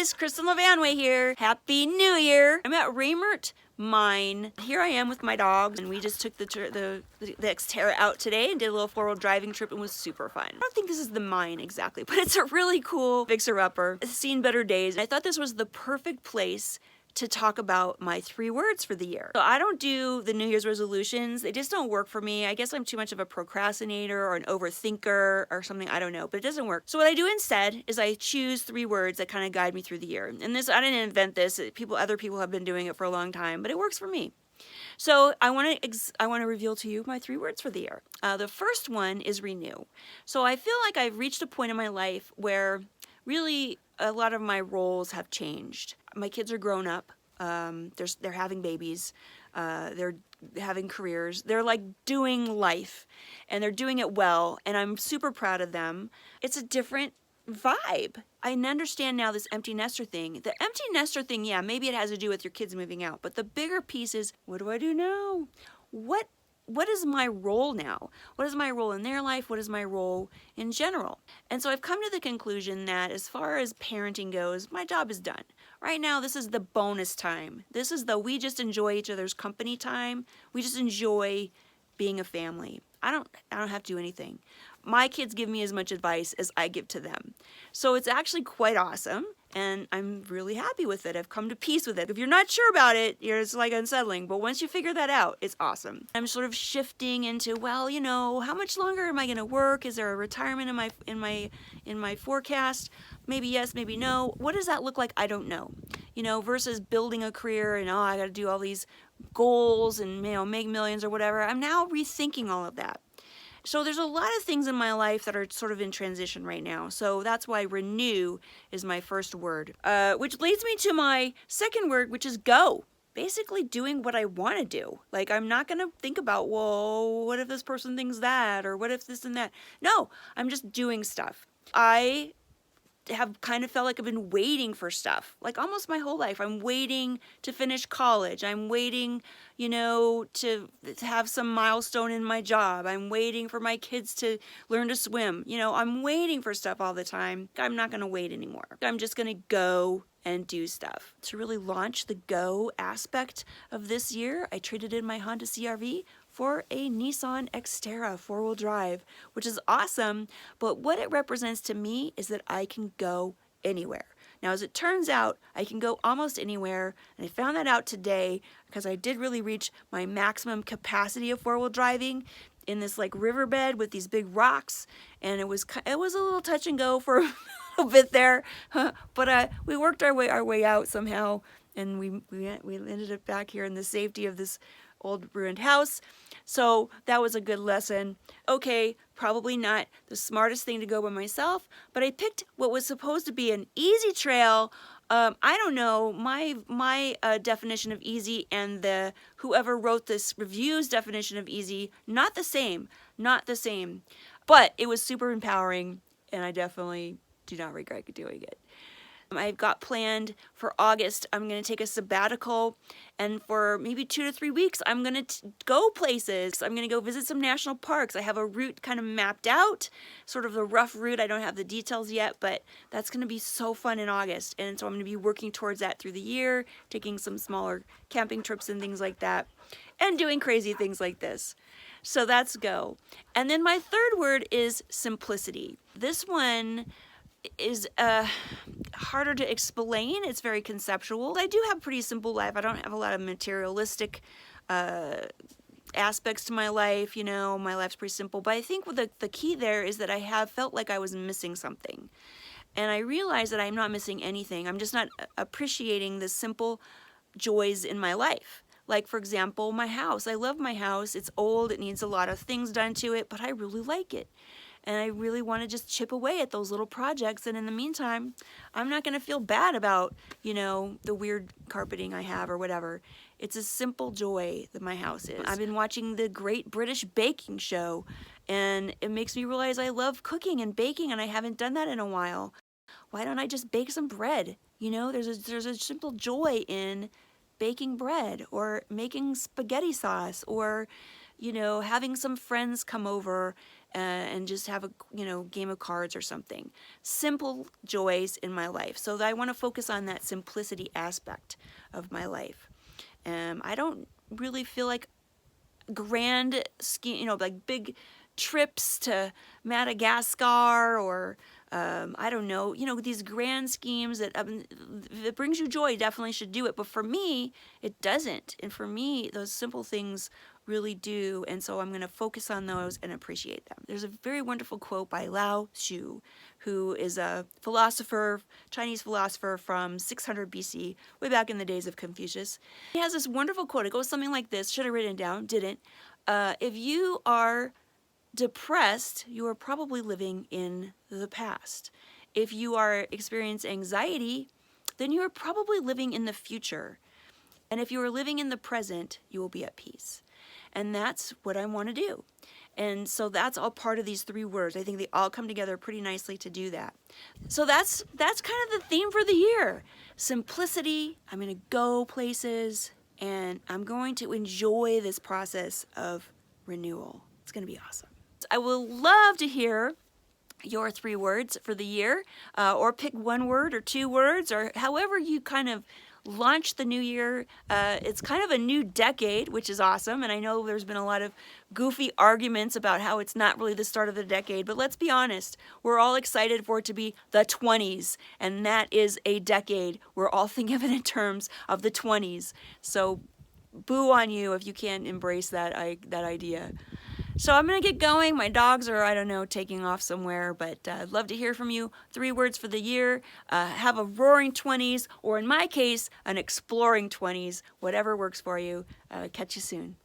guys, Kristin LaVanway here. Happy New Year. I'm at Raymert Mine. Here I am with my dogs, and we just took the Xterra out today and did a little four-wheel driving trip and was super fun. I don't think this is the mine exactly, but it's a really cool fixer-upper. It's seen better days. I thought this was the perfect place to talk about my 3 words for the year. So I don't do the New Year's resolutions. They just don't work for me. I guess I'm too much of a procrastinator or an overthinker or something. I don't know, but it doesn't work. So what I do instead is I choose 3 words that kind of guide me through the year. And this, I didn't invent this. Other people have been doing it for a long time, but it works for me. So I want to reveal to you my 3 words for the year. The first one is renew. So I feel like I've reached a point in my life where really a lot of my roles have changed. My kids are grown up. They're having babies. They're having careers. They're like doing life, and they're doing it well, and I'm super proud of them. It's a different vibe. I understand now this empty nester thing. The empty nester thing, yeah, maybe it has to do with your kids moving out, but the bigger piece is, what do I do now? What is my role now? What is my role in their life? What is my role in general? And so I've come to the conclusion that as far as parenting goes, my job is done. Right now, this is the bonus time. This is the we just enjoy each other's company time. We just enjoy being a family. I don't have to do anything. My kids give me as much advice as I give to them. So it's actually quite awesome, and I'm really happy with it. I've come to peace with it. If you're not sure about it, it's like unsettling, but once you figure that out, it's awesome. I'm sort of shifting into, well, you know, how much longer am I going to work? Is there a retirement in my forecast? Maybe yes, maybe no. What does that look like? I don't know. You know, versus building a career and, oh, I got to do all these goals and, you know, make millions or whatever. I'm now rethinking all of that. So there's a lot of things in my life that are sort of in transition right now. So that's why renew is my first word, which leads me to my second word, which is go. Basically doing what I want to do. Like, I'm not going to think about, whoa, what if this person thinks that? Or what if this and that? No, I'm just doing stuff. I have kind of felt like I've been waiting for stuff, like almost my whole life. I'm waiting to finish college. I'm waiting, you know, to have some milestone in my job. I'm waiting for my kids to learn to swim. You know, I'm waiting for stuff all the time. I'm not going to wait anymore. I'm just going to go and do stuff. To really launch the go aspect of this year, I traded in my Honda CR-V for a Nissan Xterra 4-wheel drive, which is awesome, but what it represents to me is that I can go anywhere. Now, as it turns out, I can go almost anywhere, and I found that out today because I did really reach my maximum capacity of 4-wheel driving in this like riverbed with these big rocks, and it was a little touch and go for a little bit there, but we worked our way out somehow, and we ended up back here in the safety of this old ruined house. So that was a good lesson. Okay, probably not the smartest thing to go by myself, but I picked what was supposed to be an easy trail. I don't know, my definition of easy and the whoever wrote this review's definition of easy, not the same, but it was super empowering, and I definitely do not regret doing it. I've got planned for August, I'm going to take a sabbatical, and for maybe 2 to 3 weeks, I'm going to go places. I'm going to go visit some national parks. I have a route kind of mapped out, sort of the rough route. I don't have the details yet, but that's going to be so fun in August, and so I'm going to be working towards that through the year, taking some smaller camping trips and things like that, and doing crazy things like this. So that's go. And then my third word is simplicity. This one is harder to explain. It's very conceptual. I do have a pretty simple life. I don't have a lot of materialistic aspects to my life. You know, my life's pretty simple. But I think the key there is that I have felt like I was missing something. And I realized that I'm not missing anything. I'm just not appreciating the simple joys in my life. Like, for example, my house. I love my house. It's old. It needs a lot of things done to it, but I really like it. And I really want to just chip away at those little projects. And in the meantime, I'm not going to feel bad about, you know, the weird carpeting I have or whatever. It's a simple joy that my house is. I've been watching the Great British Baking Show, and it makes me realize I love cooking and baking, and I haven't done that in a while. Why don't I just bake some bread? You know, there's a simple joy in baking bread or making spaghetti sauce or, you know, having some friends come over and just have a game of cards or something. Simple joys in my life. So I want to focus on that simplicity aspect of my life. I don't really feel like grand scheme, like big trips to Madagascar or I don't know, these grand schemes that if it brings you joy, definitely should do it. But for me, it doesn't. And for me, those simple things really do. And so I'm going to focus on those and appreciate them. There's a very wonderful quote by Lao Tzu, who is a philosopher, Chinese philosopher from 600 BC, way back in the days of Confucius. He has this wonderful quote. It goes something like this. Should have written it down, didn't. If you are depressed, you are probably living in the past. If you are experiencing anxiety, then you are probably living in the future. And if you are living in the present, you will be at peace. And that's what I want to do. And so that's all part of these 3 words. I think they all come together pretty nicely to do that. So that's kind of the theme for the year. Simplicity. I'm going to go places, and I'm going to enjoy this process of renewal. It's going to be awesome. I will love to hear your 3 words for the year, or pick 1 word or 2 words, or however you kind of launch the new year. It's kind of a new decade, which is awesome, and I know there's been a lot of goofy arguments about how it's not really the start of the decade, but let's be honest, we're all excited for it to be the 20s, and that is a decade. We're all thinking of it in terms of the 20s, so boo on you if you can't embrace that idea. So I'm going to get going. My dogs are, I don't know, taking off somewhere, but I'd love to hear from you. 3 words for the year. Have a roaring 20s, or in my case, an exploring 20s. Whatever works for you. Catch you soon.